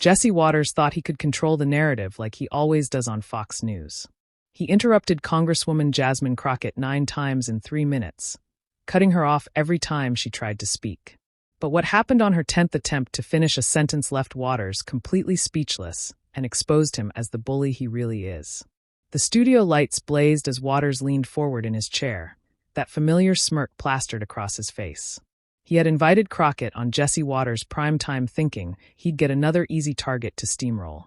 Jesse Waters thought he could control the narrative like he always does on Fox News. He interrupted Congresswoman Jasmine Crockett 9 times in 3 minutes, cutting her off every time she tried to speak. But what happened on her 10th attempt to finish a sentence left Waters completely speechless and exposed him as the bully he really is. The studio lights blazed as Waters leaned forward in his chair, that familiar smirk plastered across his face. He had invited Crockett on Jesse Waters' primetime thinking he'd get another easy target to steamroll.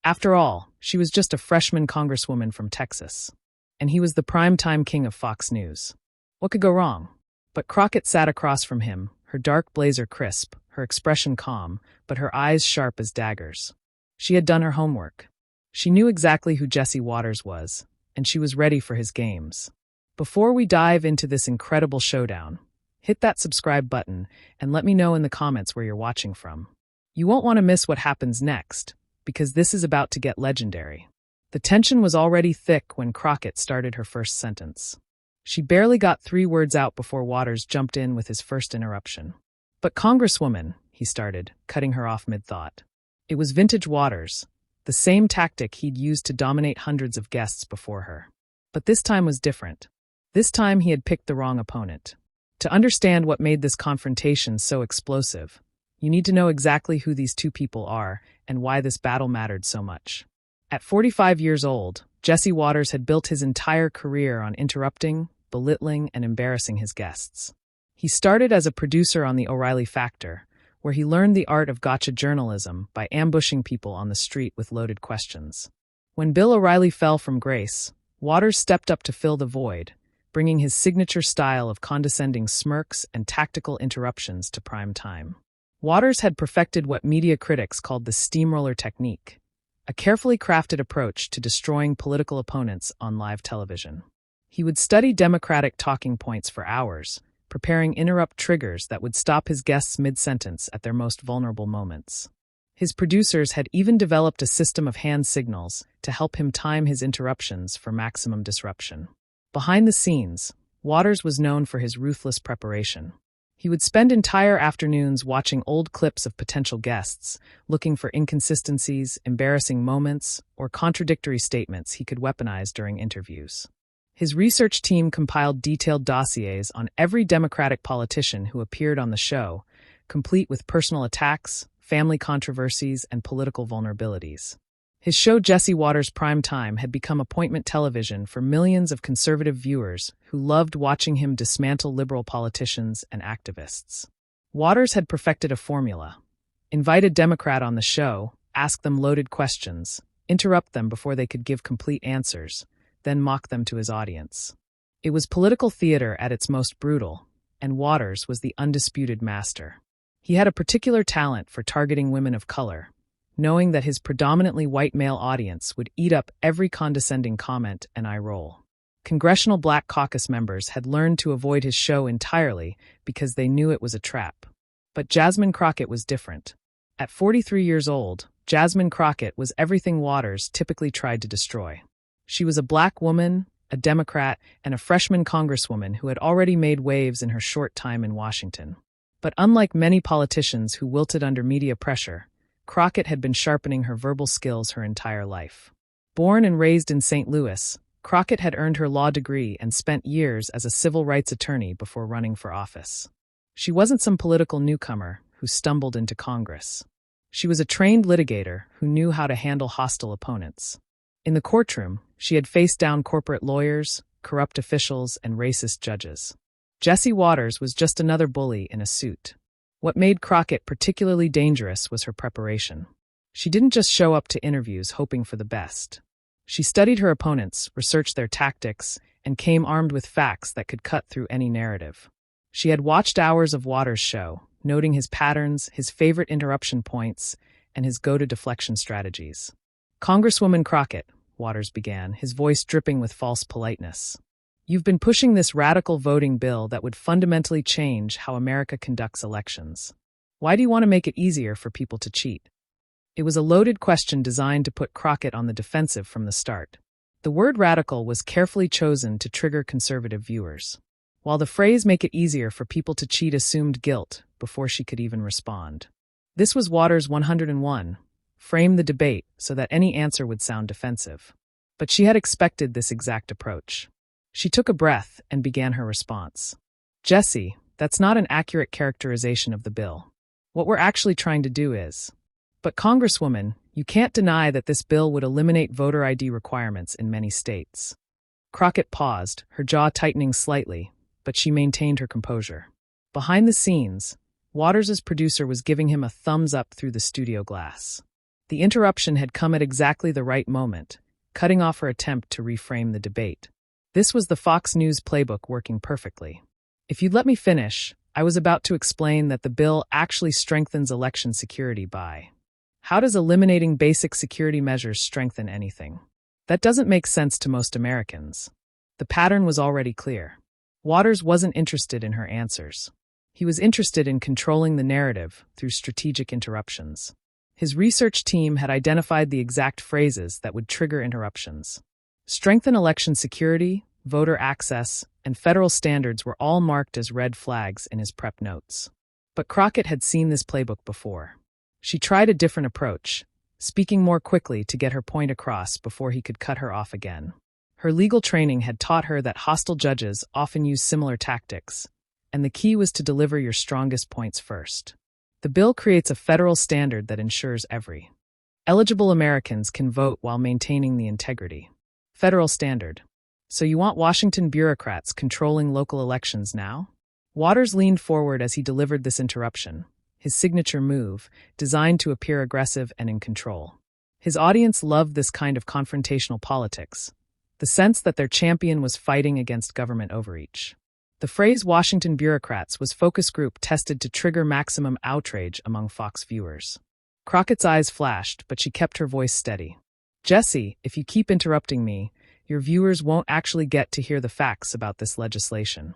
After all, she was just a freshman congresswoman from Texas. And he was the primetime king of Fox News. What could go wrong? But Crockett sat across from him, her dark blazer crisp, her expression calm, but her eyes sharp as daggers. She had done her homework. She knew exactly who Jesse Waters was, and she was ready for his games. Before we dive into this incredible showdown, hit that subscribe button and let me know in the comments where you're watching from. You won't want to miss what happens next, because this is about to get legendary. The tension was already thick when Crockett started her first sentence. She barely got 3 words out before Waters jumped in with his first interruption. "But Congresswoman," he started, cutting her off mid-thought. It was vintage Waters, the same tactic he'd used to dominate hundreds of guests before her. But this time was different. This time he had picked the wrong opponent. To understand what made this confrontation so explosive, you need to know exactly who these two people are and why this battle mattered so much. At 45 years old, Jesse Waters had built his entire career on interrupting, belittling, and embarrassing his guests. He started as a producer on The O'Reilly Factor, where he learned the art of gotcha journalism by ambushing people on the street with loaded questions. When Bill O'Reilly fell from grace, Waters stepped up to fill the void, bringing his signature style of condescending smirks and tactical interruptions to prime time. Waters had perfected what media critics called the steamroller technique, a carefully crafted approach to destroying political opponents on live television. He would study Democratic talking points for hours, preparing interrupt triggers that would stop his guests mid-sentence at their most vulnerable moments. His producers had even developed a system of hand signals to help him time his interruptions for maximum disruption. Behind the scenes, Waters was known for his ruthless preparation. He would spend entire afternoons watching old clips of potential guests, looking for inconsistencies, embarrassing moments, or contradictory statements he could weaponize during interviews. His research team compiled detailed dossiers on every Democratic politician who appeared on the show, complete with personal attacks, family controversies, and political vulnerabilities. His show Jesse Waters' Prime Time had become appointment television for millions of conservative viewers who loved watching him dismantle liberal politicians and activists. Waters had perfected a formula. Invite a Democrat on the show, ask them loaded questions, interrupt them before they could give complete answers, then mock them to his audience. It was political theater at its most brutal, and Waters was the undisputed master. He had a particular talent for targeting women of color, knowing that his predominantly white male audience would eat up every condescending comment and eye roll. Congressional Black Caucus members had learned to avoid his show entirely because they knew it was a trap. But Jasmine Crockett was different. At 43 years old, Jasmine Crockett was everything Waters typically tried to destroy. She was a Black woman, a Democrat, and a freshman congresswoman who had already made waves in her short time in Washington. But unlike many politicians who wilted under media pressure, Crockett had been sharpening her verbal skills her entire life. Born and raised in St. Louis, Crockett had earned her law degree and spent years as a civil rights attorney before running for office. She wasn't some political newcomer who stumbled into Congress. She was a trained litigator who knew how to handle hostile opponents. In the courtroom, she had faced down corporate lawyers, corrupt officials, and racist judges. Jesse Waters was just another bully in a suit. What made Crockett particularly dangerous was her preparation. She didn't just show up to interviews hoping for the best. She studied her opponents, researched their tactics, and came armed with facts that could cut through any narrative. She had watched hours of Waters' show, noting his patterns, his favorite interruption points, and his go-to-deflection strategies. "Congresswoman Crockett," Waters began, his voice dripping with false politeness. "You've been pushing this radical voting bill that would fundamentally change how America conducts elections. Why do you want to make it easier for people to cheat?" It was a loaded question designed to put Crockett on the defensive from the start. The word radical was carefully chosen to trigger conservative viewers, while the phrase "make it easier for people to cheat" assumed guilt before she could even respond. This was Waters' 101, frame the debate so that any answer would sound defensive. But she had expected this exact approach. She took a breath and began her response. Jesse, that's not an accurate characterization of the bill. What we're actually trying to do is. But Congresswoman, you can't deny that this bill would eliminate voter ID requirements in many states. Crockett paused, her jaw tightening slightly, but she maintained her composure. Behind the scenes, Waters' producer was giving him a thumbs up through the studio glass. The interruption had come at exactly the right moment, cutting off her attempt to reframe the debate. This was the Fox News playbook working perfectly. If you'd let me finish, I was about to explain that the bill actually strengthens election security by. How does eliminating basic security measures strengthen anything? That doesn't make sense to most Americans. The pattern was already clear. Waters wasn't interested in her answers. He was interested in controlling the narrative through strategic interruptions. His research team had identified the exact phrases that would trigger interruptions. Strengthen election security, voter access, and federal standards were all marked as red flags in his prep notes. But Crockett had seen this playbook before. She tried a different approach, speaking more quickly to get her point across before he could cut her off again. Her legal training had taught her that hostile judges often use similar tactics, and the key was to deliver your strongest points first. The bill creates a federal standard that ensures every eligible Americans can vote while maintaining the integrity. Federal standard. So you want Washington bureaucrats controlling local elections now? Waters leaned forward as he delivered this interruption, his signature move, designed to appear aggressive and in control. His audience loved this kind of confrontational politics, the sense that their champion was fighting against government overreach. The phrase Washington bureaucrats was focus group tested to trigger maximum outrage among Fox viewers. Crockett's eyes flashed, but she kept her voice steady. Jesse, if you keep interrupting me, your viewers won't actually get to hear the facts about this legislation.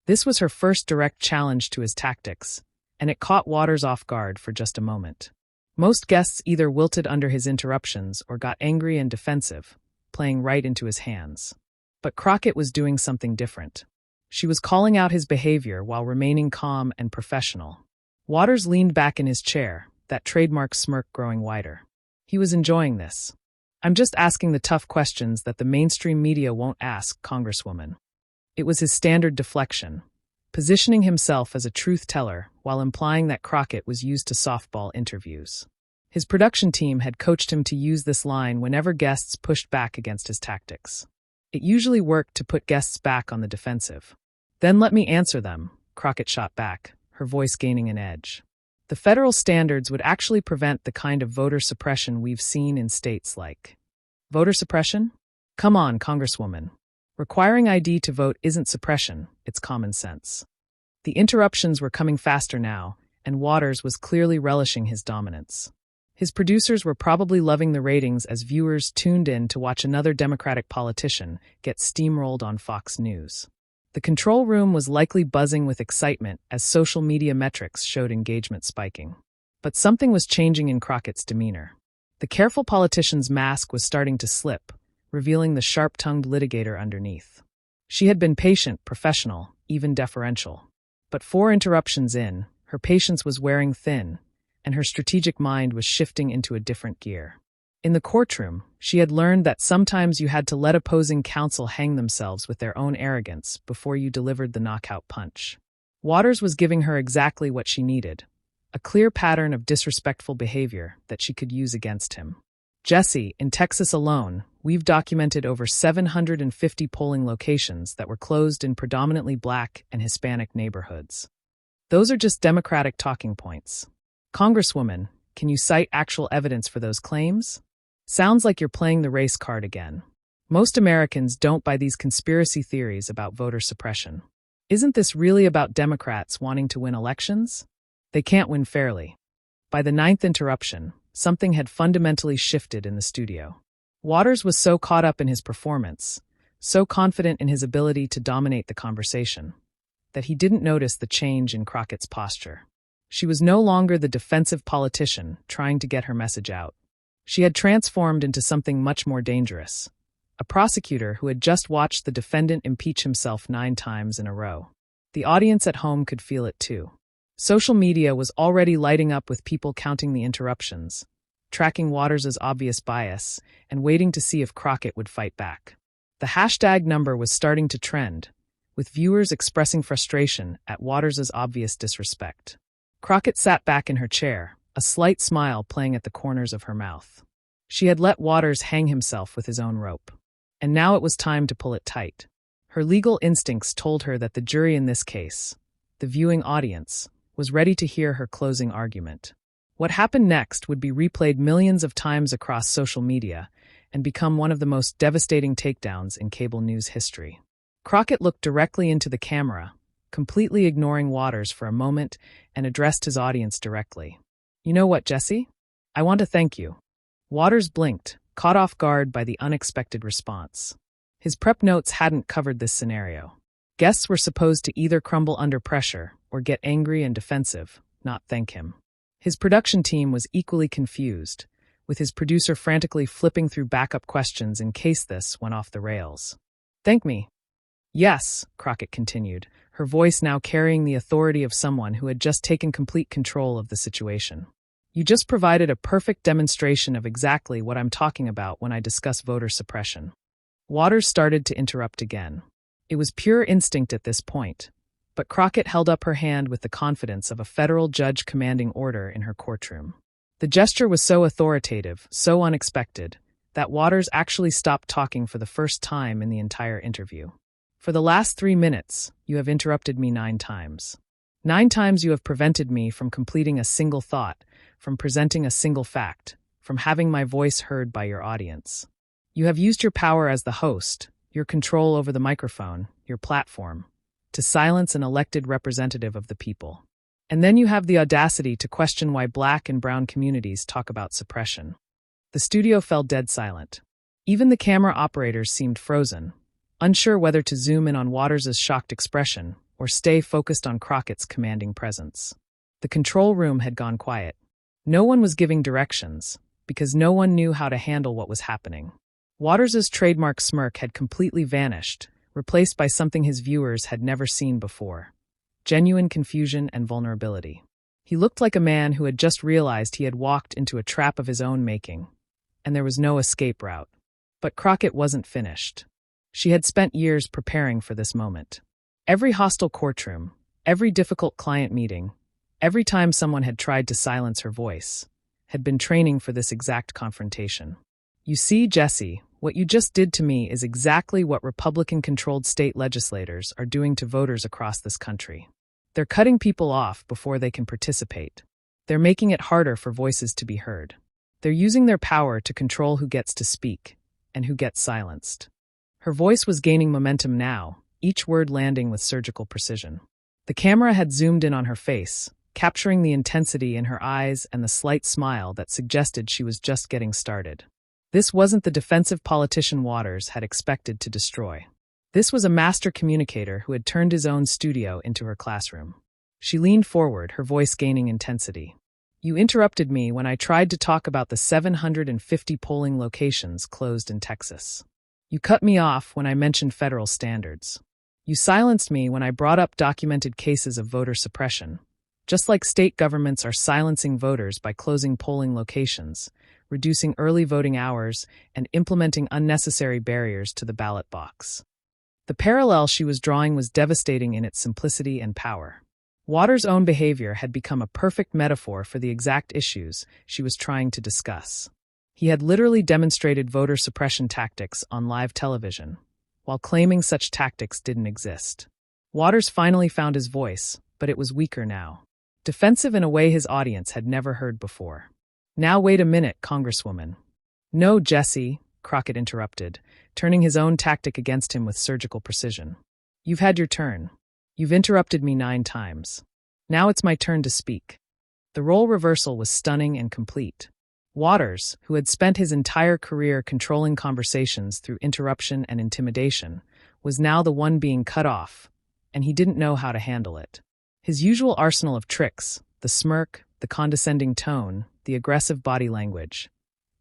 This was her first direct challenge to his tactics, and it caught Waters off guard for just a moment. Most guests either wilted under his interruptions or got angry and defensive, playing right into his hands. But Crockett was doing something different. She was calling out his behavior while remaining calm and professional. Waters leaned back in his chair, that trademark smirk growing wider. He was enjoying this. I'm just asking the tough questions that the mainstream media won't ask, Congresswoman. It was his standard deflection, positioning himself as a truth teller while implying that Crockett was used to softball interviews. His production team had coached him to use this line whenever guests pushed back against his tactics. It usually worked to put guests back on the defensive. Then let me answer them, Crockett shot back, her voice gaining an edge. The federal standards would actually prevent the kind of voter suppression we've seen in states like. Voter suppression? Come on, Congresswoman. Requiring ID to vote isn't suppression, it's common sense. The interruptions were coming faster now, and Waters was clearly relishing his dominance. His producers were probably loving the ratings as viewers tuned in to watch another Democratic politician get steamrolled on Fox News. The control room was likely buzzing with excitement as social media metrics showed engagement spiking. But something was changing in Crockett's demeanor. The careful politician's mask was starting to slip, revealing the sharp-tongued litigator underneath. She had been patient, professional, even deferential. But 4 interruptions in, her patience was wearing thin, and her strategic mind was shifting into a different gear. In the courtroom, she had learned that sometimes you had to let opposing counsel hang themselves with their own arrogance before you delivered the knockout punch. Waters was giving her exactly what she needed, a clear pattern of disrespectful behavior that she could use against him. Jesse, in Texas alone, we've documented over 750 polling locations that were closed in predominantly Black and Hispanic neighborhoods. Those are just Democratic talking points. Congresswoman, can you cite actual evidence for those claims? Sounds like you're playing the race card again. Most Americans don't buy these conspiracy theories about voter suppression. Isn't this really about Democrats wanting to win elections? They can't win fairly. By the 9th interruption, something had fundamentally shifted in the studio. Waters was so caught up in his performance, so confident in his ability to dominate the conversation, that he didn't notice the change in Crockett's posture. She was no longer the defensive politician trying to get her message out. She had transformed into something much more dangerous, a prosecutor who had just watched the defendant impeach himself 9 times in a row. The audience at home could feel it too. Social media was already lighting up with people counting the interruptions, tracking Waters' obvious bias and waiting to see if Crockett would fight back. The hashtag number was starting to trend, with viewers expressing frustration at Waters' obvious disrespect. Crockett sat back in her chair, a slight smile playing at the corners of her mouth. She had let Waters hang himself with his own rope, and now it was time to pull it tight. Her legal instincts told her that the jury in this case, the viewing audience, was ready to hear her closing argument. What happened next would be replayed millions of times across social media and become one of the most devastating takedowns in cable news history. Crockett looked directly into the camera, completely ignoring Waters for a moment, and addressed his audience directly. "You know what, Jesse? I want to thank you." Waters blinked, caught off guard by the unexpected response. His prep notes hadn't covered this scenario. Guests were supposed to either crumble under pressure or get angry and defensive, not thank him. His production team was equally confused, with his producer frantically flipping through backup questions in case this went off the rails. "Thank me." "Yes," Crockett continued, her voice now carrying the authority of someone who had just taken complete control of the situation. "You just provided a perfect demonstration of exactly what I'm talking about when I discuss voter suppression." Waters started to interrupt again. It was pure instinct at this point, but Crockett held up her hand with the confidence of a federal judge commanding order in her courtroom. The gesture was so authoritative, so unexpected, that Waters actually stopped talking for the first time in the entire interview. "For the last 3 minutes, you have interrupted me 9 times. 9 times you have prevented me from completing a single thought, from presenting a single fact, from having my voice heard by your audience. You have used your power as the host, your control over the microphone, your platform, to silence an elected representative of the people. And then you have the audacity to question why Black and brown communities talk about suppression." The studio fell dead silent. Even the camera operators seemed frozen, unsure whether to zoom in on Waters' shocked expression or stay focused on Crockett's commanding presence. The control room had gone quiet. No one was giving directions, because no one knew how to handle what was happening. Waters' trademark smirk had completely vanished, replaced by something his viewers had never seen before: genuine confusion and vulnerability. He looked like a man who had just realized he had walked into a trap of his own making, and there was no escape route. But Crockett wasn't finished. She had spent years preparing for this moment. Every hostile courtroom, every difficult client meeting, every time someone had tried to silence her voice, had been training for this exact confrontation. "You see, Jesse, what you just did to me is exactly what Republican-controlled state legislators are doing to voters across this country. They're cutting people off before they can participate. They're making it harder for voices to be heard. They're using their power to control who gets to speak and who gets silenced." Her voice was gaining momentum now, each word landing with surgical precision. The camera had zoomed in on her face, capturing the intensity in her eyes and the slight smile that suggested she was just getting started. This wasn't the defensive politician Waters had expected to destroy. This was a master communicator who had turned his own studio into her classroom. She leaned forward, her voice gaining intensity. "You interrupted me when I tried to talk about the 750 polling locations closed in Texas. You cut me off when I mentioned federal standards. You silenced me when I brought up documented cases of voter suppression, just like state governments are silencing voters by closing polling locations, reducing early voting hours, and implementing unnecessary barriers to the ballot box." The parallel she was drawing was devastating in its simplicity and power. Waters' own behavior had become a perfect metaphor for the exact issues she was trying to discuss. He had literally demonstrated voter suppression tactics on live television, while claiming such tactics didn't exist. Waters finally found his voice, but it was weaker now. Defensive in a way his audience had never heard before. "Now wait a minute, Congresswoman." "No, Jesse," Crockett interrupted, turning his own tactic against him with surgical precision. "You've had your turn. You've interrupted me 9 times. Now it's my turn to speak." The role reversal was stunning and complete. Waters, who had spent his entire career controlling conversations through interruption and intimidation, was now the one being cut off, and he didn't know how to handle it. His usual arsenal of tricks, the smirk, the condescending tone, the aggressive body language,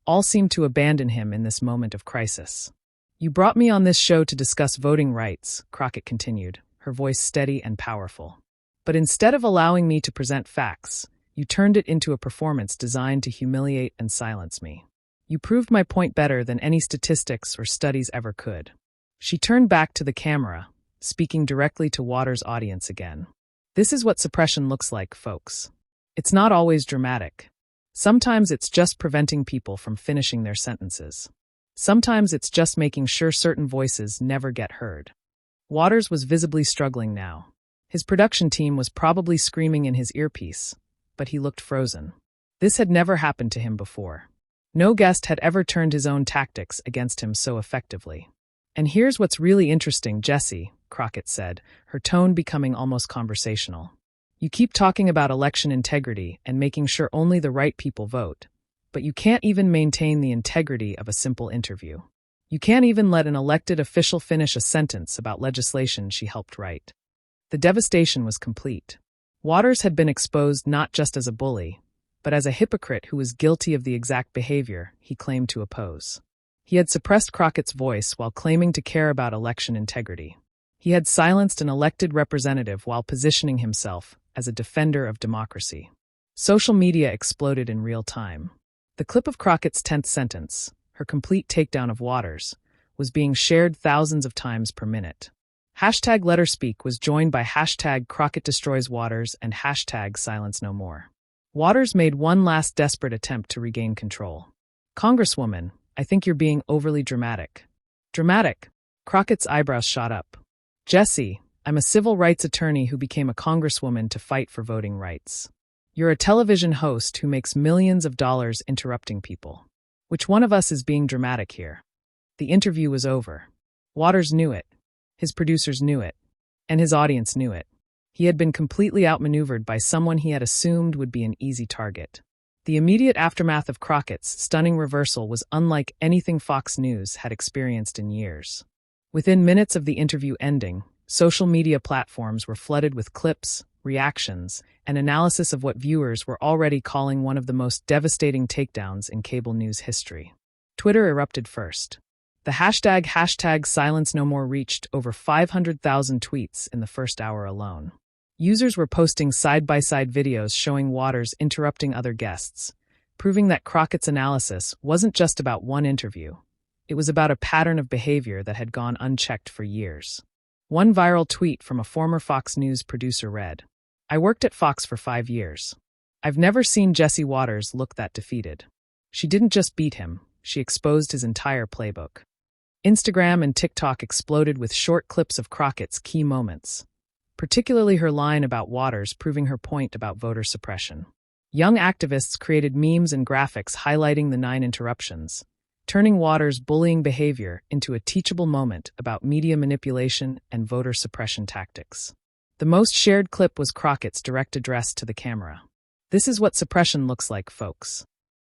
all seemed to abandon him in this moment of crisis. "You brought me on this show to discuss voting rights," Crockett continued, her voice steady and powerful. "But instead of allowing me to present facts, You turned it into a performance designed to humiliate and silence me. You proved my point better than any statistics or studies ever could." She turned back to the camera, speaking directly to Waters' audience again. This is what suppression looks like, folks. It's not always dramatic. Sometimes it's just preventing people from finishing their sentences. Sometimes it's just making sure certain voices never get heard. Waters was visibly struggling now. His production team was probably screaming in his earpiece, but he looked frozen. This had never happened to him before. No guest had ever turned his own tactics against him so effectively. "And here's what's really interesting, Jesse," Crockett said, her tone becoming almost conversational. "You keep talking about election integrity and making sure only the right people vote, but you can't even maintain the integrity of a simple interview. You can't even let an elected official finish a sentence about legislation she helped write." The devastation was complete. Waters had been exposed not just as a bully, but as a hypocrite who was guilty of the exact behavior he claimed to oppose. He had suppressed Crockett's voice while claiming to care about election integrity. He had silenced an elected representative while positioning himself as a defender of democracy. Social media exploded in real time. The clip of Crockett's 10th sentence, her complete takedown of Waters, was being shared thousands of times per minute. #LetterSpeak was joined by #CrockettDestroysWaters and #SilenceNoMore. Waters made one last desperate attempt to regain control. "Congresswoman, I think you're being overly dramatic." "Dramatic?" Crockett's eyebrows shot up. "Jesse, I'm a civil rights attorney who became a congresswoman to fight for voting rights. You're a television host who makes millions of dollars interrupting people. Which one of us is being dramatic here?" The interview was over. Waters knew it. His producers knew it. And his audience knew it. He had been completely outmaneuvered by someone he had assumed would be an easy target. The immediate aftermath of Crockett's stunning reversal was unlike anything Fox News had experienced in years. Within minutes of the interview ending, social media platforms were flooded with clips, reactions, and analysis of what viewers were already calling one of the most devastating takedowns in cable news history. Twitter erupted first. The hashtag #SilenceNoMore reached over 500,000 tweets in the first hour alone. Users were posting side-by-side videos showing Waters interrupting other guests, proving that Crockett's analysis wasn't just about one interview. It was about a pattern of behavior that had gone unchecked for years. One viral tweet from a former Fox News producer read, "I worked at Fox for 5 years. I've never seen Jesse Waters look that defeated." She didn't just beat him, she exposed his entire playbook. Instagram and TikTok exploded with short clips of Crockett's key moments, particularly her line about Waters proving her point about voter suppression. Young activists created memes and graphics highlighting the 9 interruptions, turning Waters' bullying behavior into a teachable moment about media manipulation and voter suppression tactics. The most shared clip was Crockett's direct address to the camera. "This is what suppression looks like, folks."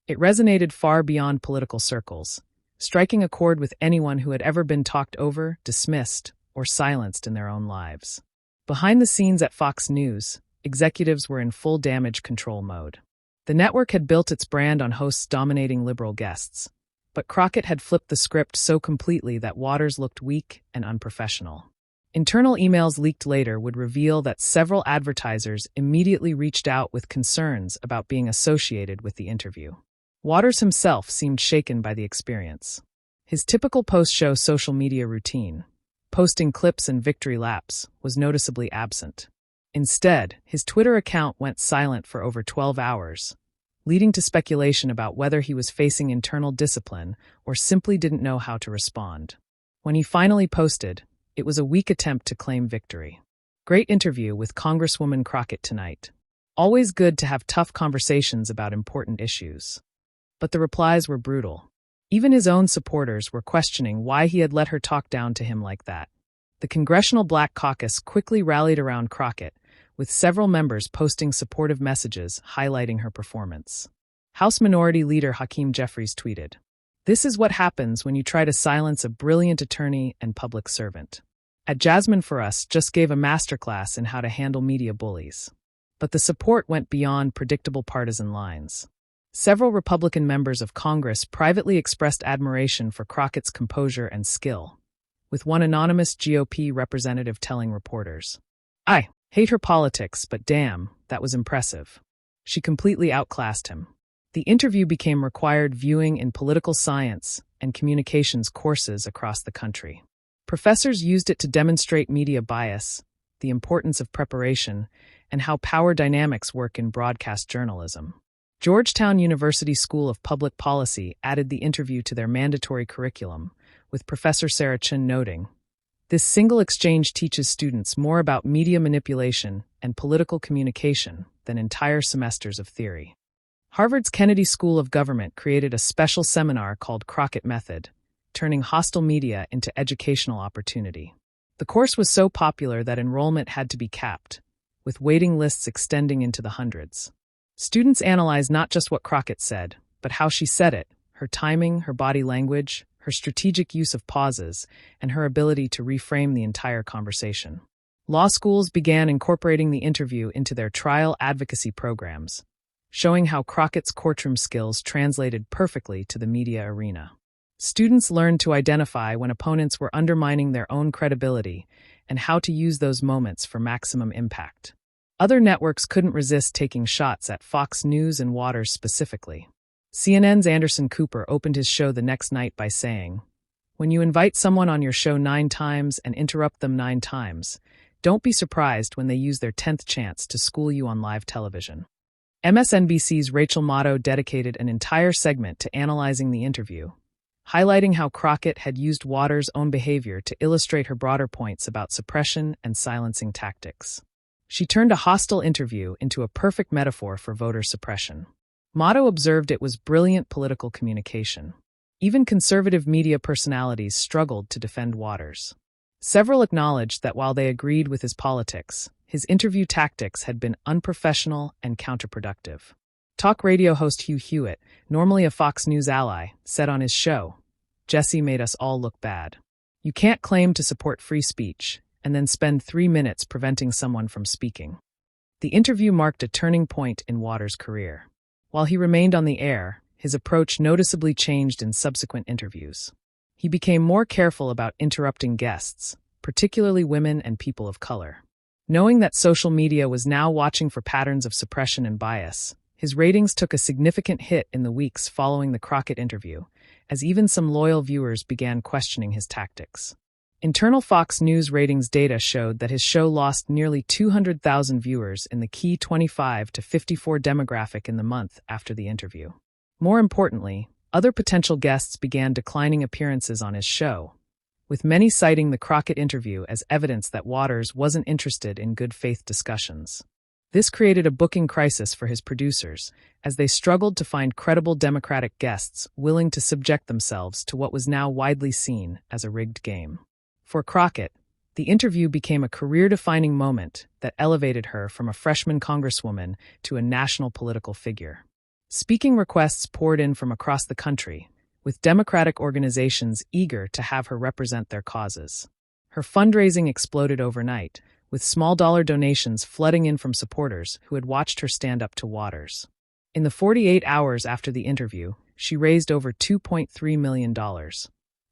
It resonated far beyond political circles, striking a chord with anyone who had ever been talked over, dismissed, or silenced in their own lives. Behind the scenes at Fox News, executives were in full damage control mode. The network had built its brand on hosts dominating liberal guests, but Crockett had flipped the script so completely that Waters looked weak and unprofessional. Internal emails leaked later would reveal that several advertisers immediately reached out with concerns about being associated with the interview. Waters himself seemed shaken by the experience. His typical post-show social media routine, posting clips and victory laps, was noticeably absent. Instead, his Twitter account went silent for over 12 hours, leading to speculation about whether he was facing internal discipline or simply didn't know how to respond. When he finally posted, it was a weak attempt to claim victory. "Great interview with Congresswoman Crockett tonight. Always good to have tough conversations about important issues." But the replies were brutal. Even his own supporters were questioning why he had let her talk down to him like that. The Congressional Black Caucus quickly rallied around Crockett, with several members posting supportive messages highlighting her performance. House Minority Leader Hakeem Jeffries tweeted, "This is what happens when you try to silence a brilliant attorney and public servant." Jasmine for Us just gave a masterclass in how to handle media bullies. But the support went beyond predictable partisan lines. Several Republican members of Congress privately expressed admiration for Crockett's composure and skill, with one anonymous GOP representative telling reporters, "I hate her politics, but damn, that was impressive. She completely outclassed him. The interview became required viewing in political science and communications courses across the country. Professors used it to demonstrate media bias, the importance of preparation, and how power dynamics work in broadcast journalism. Georgetown University School of Public Policy added the interview to their mandatory curriculum, with Professor Sarah Chin noting, "This single exchange teaches students more about media manipulation and political communication than entire semesters of theory." Harvard's Kennedy School of Government created a special seminar called Crockett Method, turning hostile media into educational opportunity. The course was so popular that enrollment had to be capped, with waiting lists extending into the hundreds. Students analyzed not just what Crockett said, but how she said it, her timing, her body language, her strategic use of pauses, and her ability to reframe the entire conversation. Law schools began incorporating the interview into their trial advocacy programs, showing how Crockett's courtroom skills translated perfectly to the media arena. Students learned to identify when opponents were undermining their own credibility and how to use those moments for maximum impact. Other networks couldn't resist taking shots at Fox News and Waters specifically. CNN's Anderson Cooper opened his show the next night by saying, "When you invite someone on your show 9 times and interrupt them 9 times, don't be surprised when they use their 10th chance to school you on live television." MSNBC's Rachel Maddow dedicated an entire segment to analyzing the interview, highlighting how Crockett had used Waters' own behavior to illustrate her broader points about suppression and silencing tactics. She turned a hostile interview into a perfect metaphor for voter suppression. Maddow observed it was brilliant political communication. Even conservative media personalities struggled to defend Waters. Several acknowledged that while they agreed with his politics, his interview tactics had been unprofessional and counterproductive. Talk radio host Hugh Hewitt, normally a Fox News ally, said on his show, "Jesse made us all look bad. You can't claim to support free speech and then spend 3 minutes preventing someone from speaking." The interview marked a turning point in Waters' career. While he remained on the air, his approach noticeably changed in subsequent interviews. He became more careful about interrupting guests, particularly women and people of color. Knowing that social media was now watching for patterns of suppression and bias, his ratings took a significant hit in the weeks following the Crockett interview, as even some loyal viewers began questioning his tactics. Internal Fox News ratings data showed that his show lost nearly 200,000 viewers in the key 25 to 54 demographic in the month after the interview. More importantly, other potential guests began declining appearances on his show, with many citing the Crockett interview as evidence that Waters wasn't interested in good faith discussions. This created a booking crisis for his producers, as they struggled to find credible Democratic guests willing to subject themselves to what was now widely seen as a rigged game. For Crockett, the interview became a career-defining moment that elevated her from a freshman congresswoman to a national political figure. Speaking requests poured in from across the country, with Democratic organizations eager to have her represent their causes. Her fundraising exploded overnight, with small-dollar donations flooding in from supporters who had watched her stand up to Waters. In the 48 hours after the interview, she raised over $2.3 million,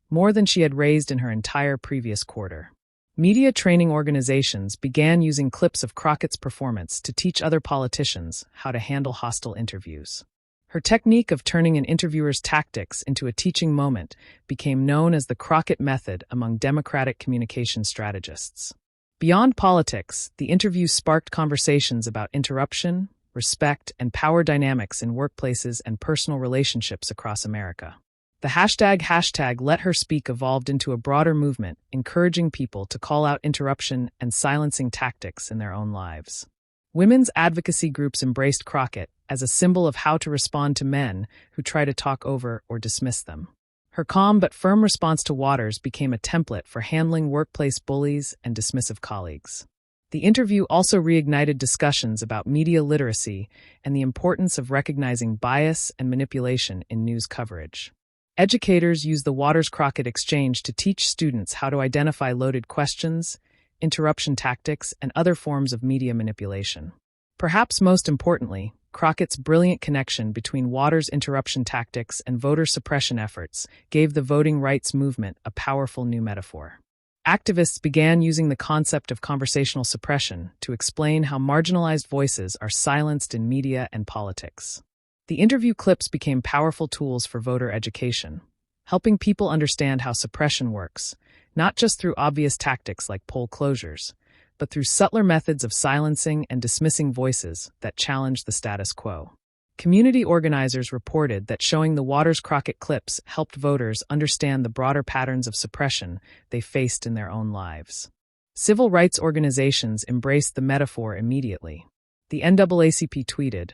more than she had raised in her entire previous quarter. Media training organizations began using clips of Crockett's performance to teach other politicians how to handle hostile interviews. Her technique of turning an interviewer's tactics into a teaching moment became known as the Crockett Method among Democratic communication strategists. Beyond politics, the interview sparked conversations about interruption, respect, and power dynamics in workplaces and personal relationships across America. The hashtag Let Her Speak evolved into a broader movement, encouraging people to call out interruption and silencing tactics in their own lives. Women's advocacy groups embraced Crockett as a symbol of how to respond to men who try to talk over or dismiss them. Her calm but firm response to Waters became a template for handling workplace bullies and dismissive colleagues. The interview also reignited discussions about media literacy and the importance of recognizing bias and manipulation in news coverage. Educators used the Waters-Crockett exchange to teach students how to identify loaded questions, interruption tactics, and other forms of media manipulation. Perhaps most importantly, Crockett's brilliant connection between Waters' interruption tactics and voter suppression efforts gave the voting rights movement a powerful new metaphor. Activists began using the concept of conversational suppression to explain how marginalized voices are silenced in media and politics. The interview clips became powerful tools for voter education, helping people understand how suppression works, not just through obvious tactics like poll closures, but through subtler methods of silencing and dismissing voices that challenge the status quo. Community organizers reported that showing the Waters Crockett clips helped voters understand the broader patterns of suppression they faced in their own lives. Civil rights organizations embraced the metaphor immediately. The NAACP tweeted,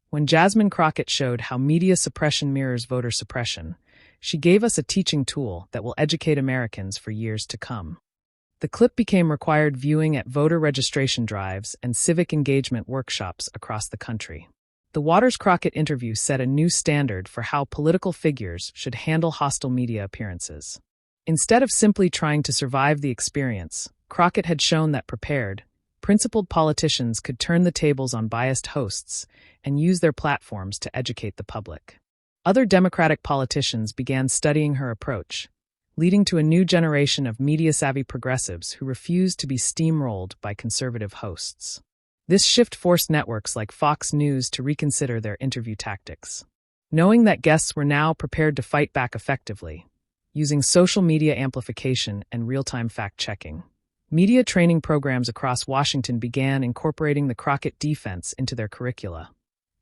"When Jasmine Crockett showed how media suppression mirrors voter suppression, she gave us a teaching tool that will educate Americans for years to come." The clip became required viewing at voter registration drives and civic engagement workshops across the country. The Waters Crockett interview set a new standard for how political figures should handle hostile media appearances. Instead of simply trying to survive the experience, Crockett had shown that prepared, principled politicians could turn the tables on biased hosts and use their platforms to educate the public. Other Democratic politicians began studying her approach, leading to a new generation of media-savvy progressives who refused to be steamrolled by conservative hosts. This shift forced networks like Fox News to reconsider their interview tactics. Knowing that guests were now prepared to fight back effectively, using social media amplification and real-time fact-checking, media training programs across Washington began incorporating the Crockett defense into their curricula,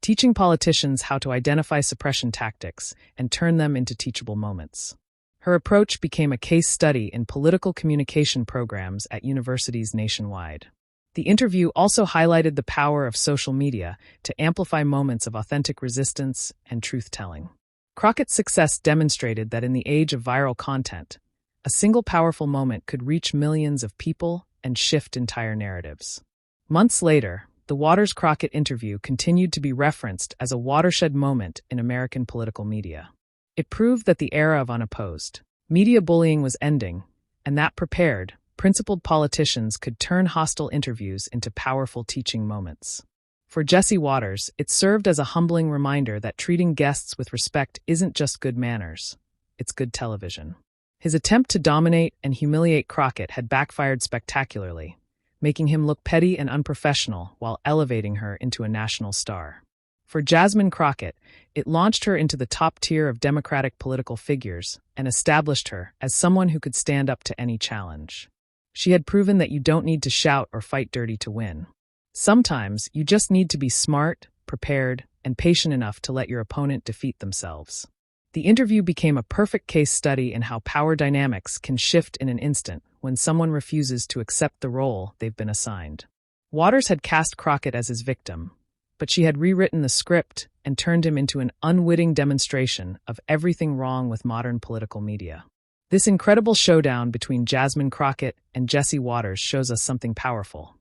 teaching politicians how to identify suppression tactics and turn them into teachable moments. Her approach became a case study in political communication programs at universities nationwide. The interview also highlighted the power of social media to amplify moments of authentic resistance and truth-telling. Crockett's success demonstrated that in the age of viral content, a single powerful moment could reach millions of people and shift entire narratives. Months later, the Waters Crockett interview continued to be referenced as a watershed moment in American political media. It proved that the era of unopposed media bullying was ending, and that prepared, principled politicians could turn hostile interviews into powerful teaching moments. For Jesse Waters, it served as a humbling reminder that treating guests with respect isn't just good manners, it's good television. His attempt to dominate and humiliate Crockett had backfired spectacularly, making him look petty and unprofessional while elevating her into a national star. For Jasmine Crockett, it launched her into the top tier of Democratic political figures and established her as someone who could stand up to any challenge. She had proven that you don't need to shout or fight dirty to win. Sometimes you just need to be smart, prepared, and patient enough to let your opponent defeat themselves. The interview became a perfect case study in how power dynamics can shift in an instant when someone refuses to accept the role they've been assigned. Waters had cast Crockett as his victim, but she had rewritten the script and turned him into an unwitting demonstration of everything wrong with modern political media. This incredible showdown between Jasmine Crockett and Jesse Waters shows us something powerful.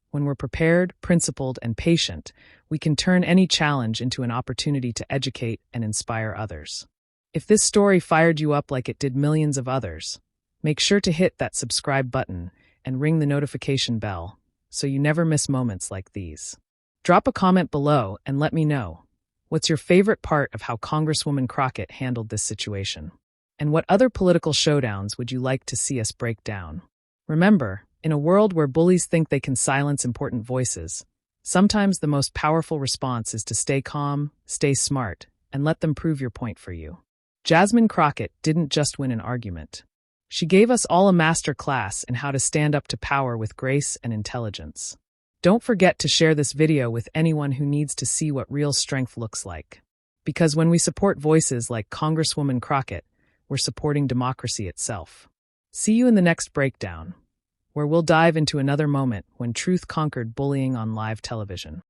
When we're prepared, principled, and patient, we can turn any challenge into an opportunity to educate and inspire others. If this story fired you up like it did millions of others, make sure to hit that subscribe button and ring the notification bell so you never miss moments like these. Drop a comment below and let me know, what's your favorite part of how Congresswoman Crockett handled this situation? And what other political showdowns would you like to see us break down? Remember, in a world where bullies think they can silence important voices, sometimes the most powerful response is to stay calm, stay smart, and let them prove your point for you. Jasmine Crockett didn't just win an argument. She gave us all a master class in how to stand up to power with grace and intelligence. Don't forget to share this video with anyone who needs to see what real strength looks like. Because when we support voices like Congresswoman Crockett, we're supporting democracy itself. See you in the next breakdown, where we'll dive into another moment when truth conquered bullying on live television.